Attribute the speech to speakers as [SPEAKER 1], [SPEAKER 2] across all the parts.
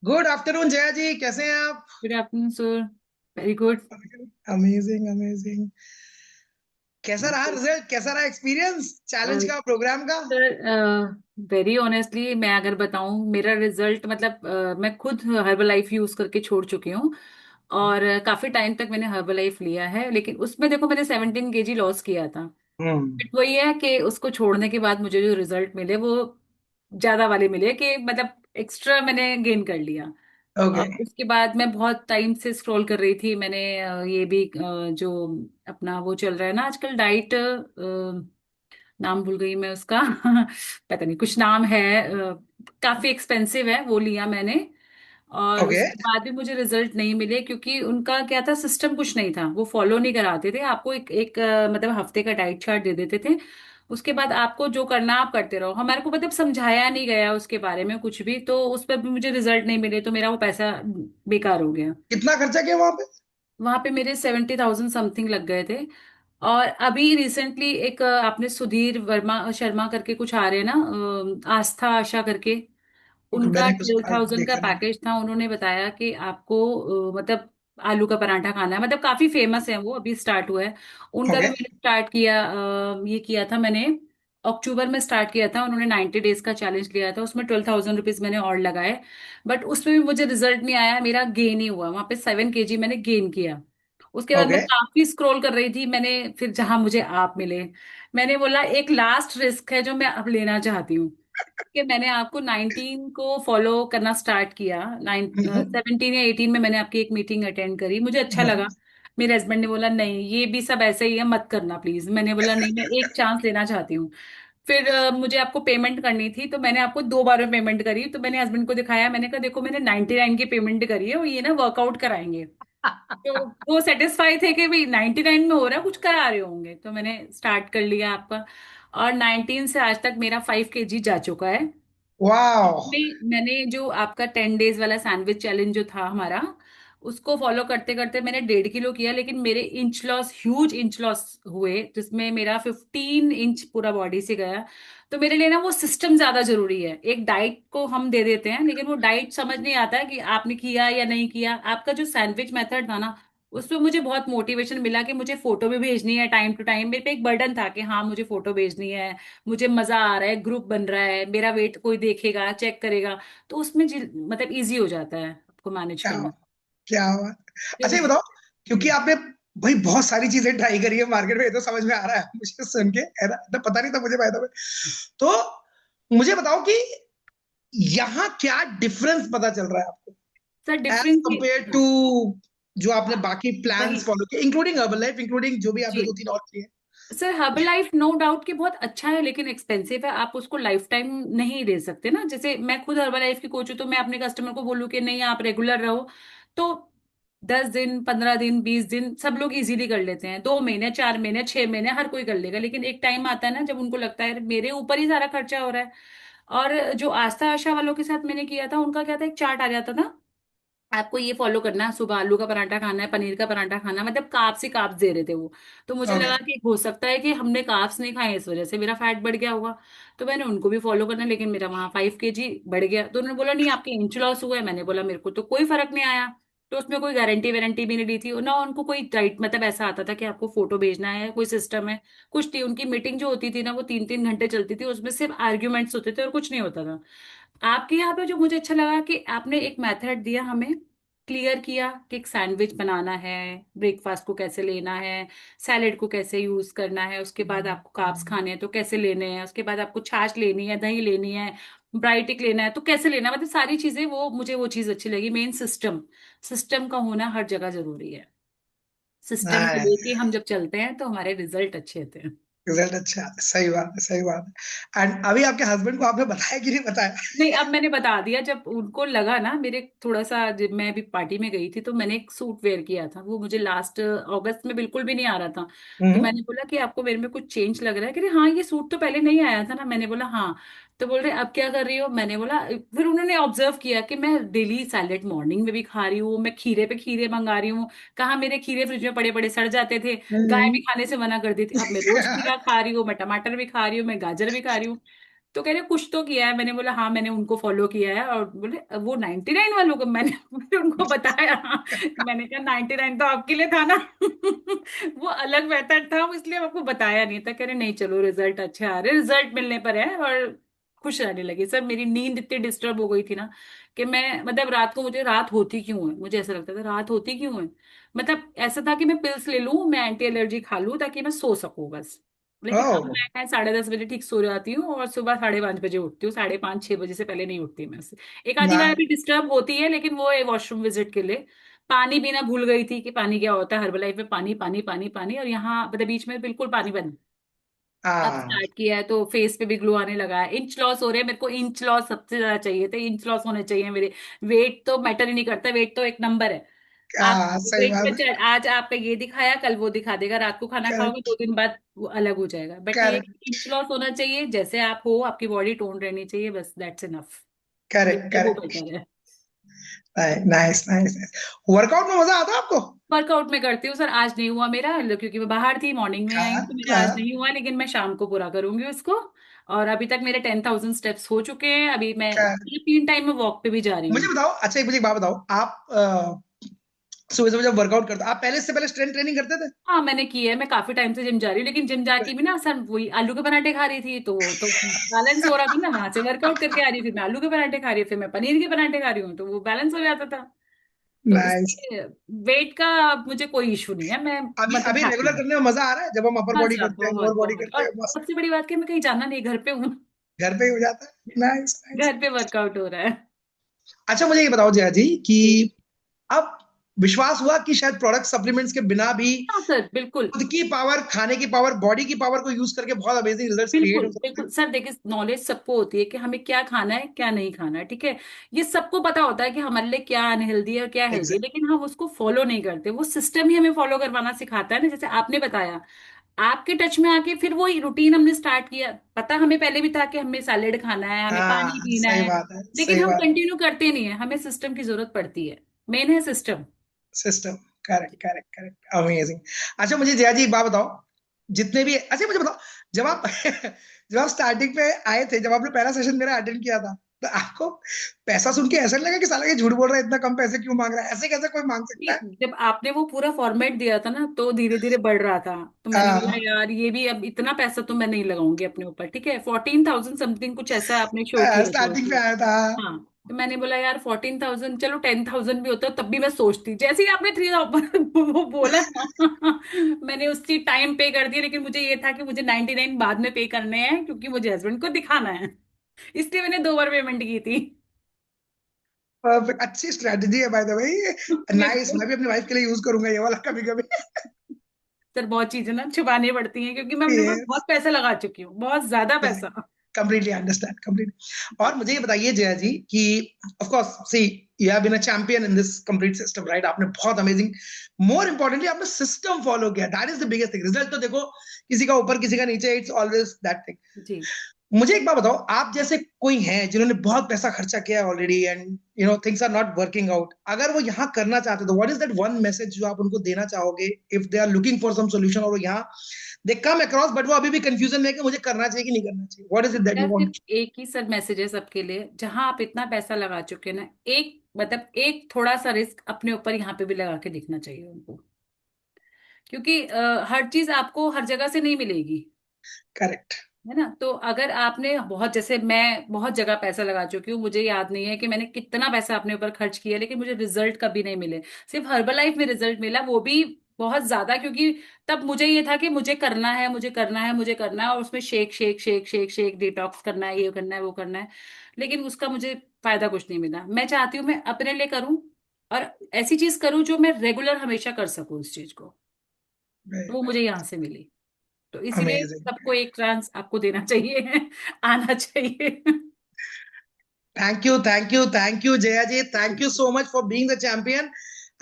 [SPEAKER 1] Good afternoon Jaya जी, कैसे हैं आप?
[SPEAKER 2] Good afternoon sir. Very good.
[SPEAKER 1] Amazing amazing. कैसा रहा रिजल्ट, कैसा रहा एक्सपीरियंस चैलेंज का, प्रोग्राम का?
[SPEAKER 2] सर, वेरी ऑनेस्टली मैं अगर बताऊं मेरा रिजल्ट मतलब मैं खुद हर्बल लाइफ यूज करके छोड़ चुकी हूँ। और काफी टाइम तक मैंने हर्बल लाइफ लिया है, लेकिन उसमें देखो मैंने 17 kg लॉस किया था।
[SPEAKER 1] हम्म।
[SPEAKER 2] बट वही है कि उसको छोड़ने के बाद मुझे जो रिजल्ट मिले वो ज्यादा वाले मिले, कि मतलब एक्स्ट्रा मैंने गेन कर लिया।
[SPEAKER 1] ओके।
[SPEAKER 2] उसके बाद मैं बहुत टाइम से स्क्रॉल कर रही थी। मैंने ये भी जो अपना वो चल रहा है ना आजकल डाइट, नाम भूल गई मैं उसका पता नहीं कुछ नाम है, काफी एक्सपेंसिव है, वो लिया मैंने। और
[SPEAKER 1] ओके।
[SPEAKER 2] उसके बाद भी मुझे रिजल्ट नहीं मिले, क्योंकि उनका क्या था, सिस्टम कुछ नहीं था, वो फॉलो नहीं कराते थे आपको। एक मतलब हफ्ते का डाइट चार्ट दे देते थे। उसके बाद आपको जो करना आप करते रहो। हमारे को मतलब समझाया नहीं गया उसके बारे में कुछ भी, तो उस पर भी मुझे रिजल्ट नहीं मिले, तो मेरा वो पैसा बेकार हो गया।
[SPEAKER 1] कितना खर्चा किया वहां पे?
[SPEAKER 2] वहां पे मेरे 70,000 समथिंग लग गए थे। और अभी रिसेंटली एक आपने सुधीर वर्मा शर्मा करके कुछ आ रहे हैं ना, आस्था आशा करके, उनका
[SPEAKER 1] मैंने कुछ
[SPEAKER 2] 12,000 का
[SPEAKER 1] देखा नहीं।
[SPEAKER 2] पैकेज था। उन्होंने बताया कि आपको मतलब आलू का पराठा खाना है, मतलब काफी फेमस है वो, अभी स्टार्ट हुआ है। उनका भी
[SPEAKER 1] ओके।
[SPEAKER 2] मैंने स्टार्ट किया, ये किया था मैंने अक्टूबर में स्टार्ट किया था। उन्होंने 90 डेज का चैलेंज लिया था, उसमें 12,000 रुपीज मैंने और लगाए। बट उसमें भी मुझे रिजल्ट नहीं आया, मेरा गेन ही हुआ। वहां पे 7 kg मैंने गेन किया। उसके बाद मैं
[SPEAKER 1] ओके।
[SPEAKER 2] काफी स्क्रॉल कर रही थी, मैंने फिर जहां मुझे आप मिले, मैंने बोला एक लास्ट रिस्क है जो मैं अब लेना चाहती हूँ, कि मैंने आपको 19 को फॉलो करना स्टार्ट किया।
[SPEAKER 1] हम्म,
[SPEAKER 2] 17 या 18 में मैंने आपकी एक मीटिंग अटेंड करी, मुझे अच्छा
[SPEAKER 1] हम्म,
[SPEAKER 2] लगा। मेरे हस्बैंड ने बोला नहीं ये भी सब ऐसे ही है, मत करना प्लीज। मैंने बोला नहीं, मैं एक चांस लेना चाहती हूँ। फिर मुझे आपको पेमेंट करनी थी, तो मैंने आपको 2 बार में पेमेंट करी। तो मैंने हस्बैंड को दिखाया, मैंने कहा देखो मैंने 99 की पेमेंट करी है, और ये ना वर्कआउट कराएंगे। तो वो सेटिस्फाई थे कि भाई 99 में हो रहा है, कुछ करा रहे होंगे। तो मैंने स्टार्ट कर लिया आपका। और 19 से आज तक मेरा 5 kg जा चुका है।
[SPEAKER 1] वाह।
[SPEAKER 2] इसमें मैंने जो आपका 10 डेज वाला सैंडविच चैलेंज जो था हमारा, उसको फॉलो करते करते मैंने 1.5 किलो किया, लेकिन मेरे inch loss, huge inch loss हुए, जिसमें मेरा 15 इंच पूरा बॉडी से गया। तो मेरे लिए ना वो सिस्टम ज्यादा जरूरी है। एक डाइट को हम दे देते हैं, लेकिन वो डाइट समझ नहीं आता है कि आपने किया या नहीं किया। आपका जो सैंडविच मेथड था ना, उसमें मुझे बहुत मोटिवेशन मिला कि मुझे फोटो भी भेजनी है टाइम टू टाइम। मेरे पे एक बर्डन था कि हाँ मुझे फोटो भेजनी है, मुझे मजा आ रहा है, ग्रुप बन रहा है, मेरा वेट कोई देखेगा चेक करेगा। तो उसमें मतलब इजी हो जाता है आपको मैनेज
[SPEAKER 1] क्या
[SPEAKER 2] करना।
[SPEAKER 1] क्या बात।
[SPEAKER 2] तो
[SPEAKER 1] अच्छा ये बताओ, क्योंकि आपने भाई बहुत सारी चीजें ट्राई करी है मार्केट में, ये तो समझ में आ रहा है मुझे सुन के, है ना? तो पता नहीं था मुझे फायदा में। तो मुझे बताओ कि यहाँ क्या डिफरेंस पता चल रहा है आपको,
[SPEAKER 2] सर
[SPEAKER 1] एज
[SPEAKER 2] डिफरेंस ये,
[SPEAKER 1] कंपेयर टू
[SPEAKER 2] हाँ,
[SPEAKER 1] जो आपने
[SPEAKER 2] हाँ,
[SPEAKER 1] बाकी
[SPEAKER 2] वही,
[SPEAKER 1] प्लान्स फॉलो किए, इंक्लूडिंग हर्बल लाइफ, इंक्लूडिंग जो भी आपने
[SPEAKER 2] जी।
[SPEAKER 1] दो तीन और किए?
[SPEAKER 2] Sir Herbalife no doubt कि बहुत अच्छा है, लेकिन एक्सपेंसिव है। आप उसको लाइफ टाइम नहीं ले सकते ना। जैसे मैं खुद हर्बल लाइफ की कोच हूँ, तो मैं अपने कस्टमर को बोलूँ कि नहीं आप रेगुलर रहो, तो 10 दिन, 15 दिन, 20 दिन सब लोग इजीली कर लेते हैं। 2 महीने, 4 महीने, 6 महीने हर कोई कर लेगा, लेकिन एक टाइम आता है ना जब उनको लगता है मेरे ऊपर ही सारा खर्चा हो रहा है। और जो आस्था आशा वालों के साथ मैंने किया था, उनका क्या था, एक चार्ट आ जाता था, आपको ये फॉलो करना है, सुबह आलू का पराठा खाना है, पनीर का पराठा खाना है, मतलब कार्ब्स ही कार्ब्स दे रहे थे वो। तो मुझे
[SPEAKER 1] ओके।
[SPEAKER 2] लगा कि हो सकता है कि हमने कार्ब्स नहीं खाए, इस वजह से मेरा फैट बढ़ गया होगा। तो मैंने उनको भी फॉलो करना, लेकिन मेरा वहाँ 5 kg बढ़ गया। तो उन्होंने बोला नहीं आपके इंच लॉस हुआ है। मैंने बोला मेरे को तो कोई फर्क नहीं आया। तो उसमें कोई गारंटी वारंटी भी नहीं दी थी ना, उनको कोई डाइट मतलब ऐसा आता था कि आपको फोटो भेजना है, कोई सिस्टम है, कुछ नहीं। उनकी मीटिंग जो होती थी ना, वो 3 3 घंटे चलती थी, उसमें सिर्फ आर्ग्यूमेंट्स होते थे और कुछ नहीं होता था। आपके यहाँ पे जो मुझे अच्छा लगा कि आपने एक मेथड दिया हमें, क्लियर किया कि एक सैंडविच बनाना है, ब्रेकफास्ट को कैसे लेना है, सैलेड को कैसे यूज करना है, उसके बाद आपको कार्ब्स खाने हैं तो कैसे लेने हैं, उसके बाद आपको छाछ लेनी है, दही लेनी है, ब्राइटिक लेना है तो कैसे लेना है, मतलब सारी चीजें, वो मुझे वो चीज अच्छी लगी। मेन सिस्टम, सिस्टम का होना हर जगह जरूरी है। सिस्टम को लेके हम जब चलते हैं तो हमारे रिजल्ट अच्छे होते हैं।
[SPEAKER 1] रिजल्ट अच्छा है, सही बात है, सही बात है। एंड अभी आपके हस्बैंड को आपने बताया कि नहीं बताया?
[SPEAKER 2] नहीं, अब मैंने बता दिया। जब उनको लगा ना मेरे थोड़ा सा, जब मैं अभी पार्टी में गई थी तो मैंने एक सूट वेयर किया था, वो मुझे लास्ट अगस्त में बिल्कुल भी नहीं आ रहा था। तो
[SPEAKER 1] हम्म।
[SPEAKER 2] मैंने बोला कि आपको मेरे में कुछ चेंज लग रहा है, कि हाँ ये सूट तो पहले नहीं आया था ना। मैंने बोला हाँ। तो बोल रहे अब क्या कर रही हो? मैंने बोला, फिर उन्होंने ऑब्जर्व किया कि मैं डेली सैलेड मॉर्निंग में भी खा रही हूँ, मैं खीरे पे खीरे मंगा रही हूँ। कहाँ मेरे खीरे फ्रिज में पड़े पड़े सड़ जाते थे, गाय भी
[SPEAKER 1] हम्म।
[SPEAKER 2] खाने से मना कर दी थी। अब मैं रोज खीरा खा रही हूँ, मैं टमाटर भी खा रही हूँ, मैं गाजर भी खा रही हूँ। तो कह रहे कुछ तो किया है। मैंने बोला हाँ मैंने उनको फॉलो किया है। और बोले वो 99 वालों को। मैंने फिर उनको बताया। मैंने कहा 99 तो आपके लिए था ना। वो अलग मेथड था, वो इसलिए आपको बताया नहीं था। कह रहे नहीं चलो रिजल्ट अच्छे आ रहे, रिजल्ट मिलने पर है। और खुश रहने लगी। सर मेरी नींद इतनी डिस्टर्ब हो गई थी ना कि मैं मतलब रात को, मुझे रात होती क्यों है, मुझे ऐसा लगता था रात होती क्यों है। मतलब ऐसा था कि मैं पिल्स ले लूं, मैं एंटी एलर्जी खा लूं ताकि मैं सो सकूं बस। लेकिन अब
[SPEAKER 1] ओह
[SPEAKER 2] मैं 10:30 बजे ठीक सो जाती हूँ और सुबह 5:30 बजे उठती हूँ। 5:30 6 बजे से पहले नहीं उठती मैं से। एक आधी बार अभी डिस्टर्ब होती है, लेकिन वो वॉशरूम विजिट के लिए। पानी पीना भूल गई थी कि पानी क्या होता है। हर्बल लाइफ में पानी पानी पानी पानी, और यहाँ मतलब बीच में बिल्कुल पानी बंद। अब
[SPEAKER 1] हाँ
[SPEAKER 2] स्टार्ट किया है तो फेस पे भी ग्लो आने लगा है। इंच लॉस हो रहे हैं, मेरे को इंच लॉस सबसे ज्यादा चाहिए थे, इंच लॉस होने चाहिए मेरे। वेट तो मैटर ही नहीं करता, वेट तो एक नंबर है। आप
[SPEAKER 1] सही
[SPEAKER 2] वेट
[SPEAKER 1] बात
[SPEAKER 2] पे
[SPEAKER 1] है।
[SPEAKER 2] चढ़, आज आपका ये दिखाया कल वो दिखा देगा। रात को खाना खाओगे
[SPEAKER 1] करेक्ट
[SPEAKER 2] 2 दिन बाद वो अलग हो जाएगा। बट ये
[SPEAKER 1] करेक्ट
[SPEAKER 2] इंच लॉस होना चाहिए, जैसे आप हो आपकी बॉडी टोन रहनी चाहिए, बस दैट्स इनफ।
[SPEAKER 1] करेक्ट
[SPEAKER 2] जितने वो
[SPEAKER 1] करेक्ट।
[SPEAKER 2] बेटर है।
[SPEAKER 1] Nice nice nice. वर्कआउट में मजा आता है आपको?
[SPEAKER 2] वर्कआउट में करती हूँ सर, आज नहीं हुआ मेरा क्योंकि मैं बाहर थी, मॉर्निंग में आई
[SPEAKER 1] हाँ
[SPEAKER 2] हूँ तो मेरा आज
[SPEAKER 1] हाँ।
[SPEAKER 2] नहीं हुआ, लेकिन मैं शाम को पूरा करूंगी उसको। और अभी तक मेरे 10,000 स्टेप्स हो चुके हैं। अभी मैं
[SPEAKER 1] क्या-
[SPEAKER 2] 3 टाइम में वॉक पे भी जा रही
[SPEAKER 1] मुझे
[SPEAKER 2] हूँ।
[SPEAKER 1] बताओ, अच्छा मुझे एक बात बताओ, आप सुबह सुबह जब वर्कआउट करते हो, आप पहले इससे पहले स्ट्रेंथ ट्रेनिंग करते थे?
[SPEAKER 2] हाँ मैंने की है, मैं काफी टाइम से जिम जा रही हूँ, लेकिन जिम जाके भी ना सर वही आलू के पराठे खा रही थी, तो बैलेंस हो रहा था ना। वहां से वर्कआउट करके आ रही थी, मैं आलू के पराठे खा रही हूँ, फिर मैं पनीर के पराठे खा रही हूँ, तो वो बैलेंस हो जाता था। तो
[SPEAKER 1] नाइस।
[SPEAKER 2] इसलिए वेट का अब मुझे कोई इशू नहीं है, मैं
[SPEAKER 1] अभी
[SPEAKER 2] मतलब
[SPEAKER 1] अभी
[SPEAKER 2] हैप्पी
[SPEAKER 1] रेगुलर
[SPEAKER 2] हूँ।
[SPEAKER 1] करने में मजा आ रहा है, जब हम अपर बॉडी
[SPEAKER 2] मजा
[SPEAKER 1] करते हैं, लोअर
[SPEAKER 2] बहुत
[SPEAKER 1] बॉडी
[SPEAKER 2] बहुत।
[SPEAKER 1] करते
[SPEAKER 2] और
[SPEAKER 1] हैं, मस्त
[SPEAKER 2] सबसे बड़ी बात कि मैं कहीं जाना नहीं, घर पे हूँ।
[SPEAKER 1] घर पे ही हो जाता है। Nice nice.
[SPEAKER 2] घर पे वर्कआउट हो रहा है।
[SPEAKER 1] अच्छा मुझे ये बताओ जया जी कि
[SPEAKER 2] जी।
[SPEAKER 1] अब विश्वास हुआ कि शायद प्रोडक्ट सप्लीमेंट्स के बिना भी
[SPEAKER 2] हाँ सर बिल्कुल।
[SPEAKER 1] खुद की पावर, खाने की पावर, बॉडी की पावर को यूज करके बहुत अमेजिंग रिजल्ट्स क्रिएट
[SPEAKER 2] बिल्कुल
[SPEAKER 1] हो सकते हैं।
[SPEAKER 2] बिल्कुल सर, देखिए नॉलेज सबको होती है कि हमें क्या खाना है क्या नहीं खाना है, ठीक है। ये सबको पता होता है कि हमारे लिए क्या अनहेल्दी है और क्या हेल्दी है,
[SPEAKER 1] एग्जैक्ट
[SPEAKER 2] लेकिन हम उसको फॉलो नहीं करते। वो सिस्टम ही हमें फॉलो करवाना सिखाता है ना, जैसे आपने बताया। आपके टच में आके फिर वो रूटीन हमने स्टार्ट किया। पता हमें पहले भी था कि हमें सैलेड खाना है, हमें पानी
[SPEAKER 1] हाँ
[SPEAKER 2] पीना
[SPEAKER 1] सही
[SPEAKER 2] है,
[SPEAKER 1] बात है,
[SPEAKER 2] लेकिन
[SPEAKER 1] सही
[SPEAKER 2] हम
[SPEAKER 1] बात।
[SPEAKER 2] कंटिन्यू करते नहीं है। हमें सिस्टम की जरूरत पड़ती है, मेन है system.
[SPEAKER 1] System. Correct correct correct, amazing. अच्छा मुझे जया जी एक बात बताओ, जितने भी, अच्छा मुझे बताओ, जब आप जब आप स्टार्टिंग पे आए थे, जब आपने पहला सेशन मेरा अटेंड किया था, तो आपको पैसा सुन के ऐसा नहीं लगा कि साला ये झूठ बोल रहा है, इतना कम पैसे क्यों मांग रहा है, ऐसे कैसे कोई मांग सकता है?
[SPEAKER 2] जब आपने वो पूरा फॉर्मेट दिया था ना तो धीरे धीरे बढ़ रहा था। तो मैंने बोला यार ये भी, अब इतना पैसा तो मैं नहीं लगाऊंगी अपने ऊपर, ठीक है। 14,000 समथिंग कुछ ऐसा आपने शो किया था
[SPEAKER 1] स्टार्टिंग पे
[SPEAKER 2] उसमें।
[SPEAKER 1] आया था।
[SPEAKER 2] हाँ। तो मैंने बोला यार 14,000, चलो 10,000 भी होता तब भी मैं सोचती। जैसे ही आपने 3,000 वो बोला ना, मैंने उसकी टाइम पे कर दिया। लेकिन मुझे ये था कि मुझे 99 बाद में पे करने हैं, क्योंकि मुझे हस्बैंड को दिखाना है। इसलिए मैंने 2 बार पेमेंट की थी।
[SPEAKER 1] परफेक्ट, अच्छी स्ट्रेटजी है बाय द वे। नाइस,
[SPEAKER 2] बिल्कुल।
[SPEAKER 1] मैं भी अपनी वाइफ के लिए यूज करूंगा ये वाला कभी कभी।
[SPEAKER 2] सर बहुत चीजें ना छुपानी पड़ती हैं, क्योंकि मैं अपने ऊपर बहुत पैसा लगा चुकी हूँ, बहुत ज्यादा पैसा।
[SPEAKER 1] Completely understand, completely. और मुझे ये बताइए जया जी कि of course see, you have been a champion in this complete system, right? आपने बहुत अमेजिंग, मोर इंपॉर्टेंटली आपने सिस्टम फॉलो किया, that is the biggest thing. Result तो देखो किसी का ऊपर किसी का नीचे, इट्स ऑलवेज दैट थिंग।
[SPEAKER 2] जी।
[SPEAKER 1] मुझे एक बात बताओ, आप जैसे कोई हैं जिन्होंने बहुत पैसा खर्चा किया है already, and you know things are not working out, अगर वो यहाँ करना चाहते तो what is that one message जो आप उनको देना चाहोगे, if they are looking for some solution, और वो यहाँ दे कम अक्रॉस बट वो अभी भी कंफ्यूजन में है कि मुझे करना चाहिए कि नहीं करना चाहिए, व्हाट इज इट दैट
[SPEAKER 2] मेरा
[SPEAKER 1] यू
[SPEAKER 2] सिर्फ
[SPEAKER 1] वांट?
[SPEAKER 2] एक ही सर मैसेज है सबके लिए, जहां आप इतना पैसा लगा चुके हैं ना, एक मतलब एक थोड़ा सा रिस्क अपने ऊपर यहाँ पे भी लगा के देखना चाहिए उनको। क्योंकि हर चीज आपको हर जगह से नहीं मिलेगी,
[SPEAKER 1] करेक्ट।
[SPEAKER 2] है ना। तो अगर आपने बहुत, जैसे मैं बहुत जगह पैसा लगा चुकी हूँ, मुझे याद नहीं है कि मैंने कितना पैसा अपने ऊपर खर्च किया, लेकिन मुझे रिजल्ट कभी नहीं मिले। सिर्फ हर्बल लाइफ में रिजल्ट मिला, वो भी बहुत ज्यादा, क्योंकि तब मुझे ये था कि मुझे करना है, मुझे करना है, मुझे करना है, और उसमें shake shake shake shake shake detox करना है, ये करना है, वो करना है। लेकिन उसका मुझे फायदा कुछ नहीं मिला। मैं चाहती हूँ मैं अपने लिए करूँ, और ऐसी चीज करूँ जो मैं रेगुलर हमेशा कर सकूँ उस चीज को। तो वो मुझे यहाँ से मिली। तो इसीलिए
[SPEAKER 1] अमेजिंग।
[SPEAKER 2] सबको एक चांस आपको देना चाहिए। आना चाहिए।
[SPEAKER 1] Thank you thank you thank you Jaya ji, thank you so much for being the champion,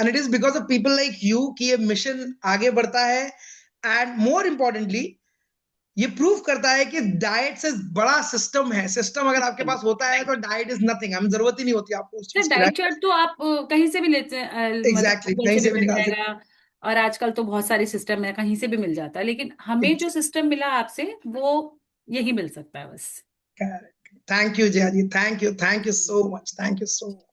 [SPEAKER 1] and it is because of people like you कि ये मिशन आगे बढ़ता है। एंड मोर इम्पोर्टेंटली ये प्रूव करता है कि डाइट से बड़ा सिस्टम है, सिस्टम अगर आपके
[SPEAKER 2] सिस्टम।
[SPEAKER 1] पास होता है तो डाइट इज नथिंग, हम जरूरत ही नहीं होती आपको उस
[SPEAKER 2] सर
[SPEAKER 1] चीज की,
[SPEAKER 2] डाइट
[SPEAKER 1] राइट?
[SPEAKER 2] चार्ट तो आप कहीं से भी लेते हैं, मतलब
[SPEAKER 1] एग्जैक्टली,
[SPEAKER 2] गूगल
[SPEAKER 1] कहीं
[SPEAKER 2] से
[SPEAKER 1] से
[SPEAKER 2] भी
[SPEAKER 1] भी
[SPEAKER 2] मिल
[SPEAKER 1] निकाल
[SPEAKER 2] जाएगा।
[SPEAKER 1] सकते
[SPEAKER 2] और आजकल तो बहुत सारे सिस्टम है, कहीं से भी मिल जाता है, लेकिन हमें
[SPEAKER 1] हैं।
[SPEAKER 2] जो सिस्टम मिला आपसे वो यही मिल सकता है बस।
[SPEAKER 1] Thank you Jaya ji, thank you so much, thank you so much.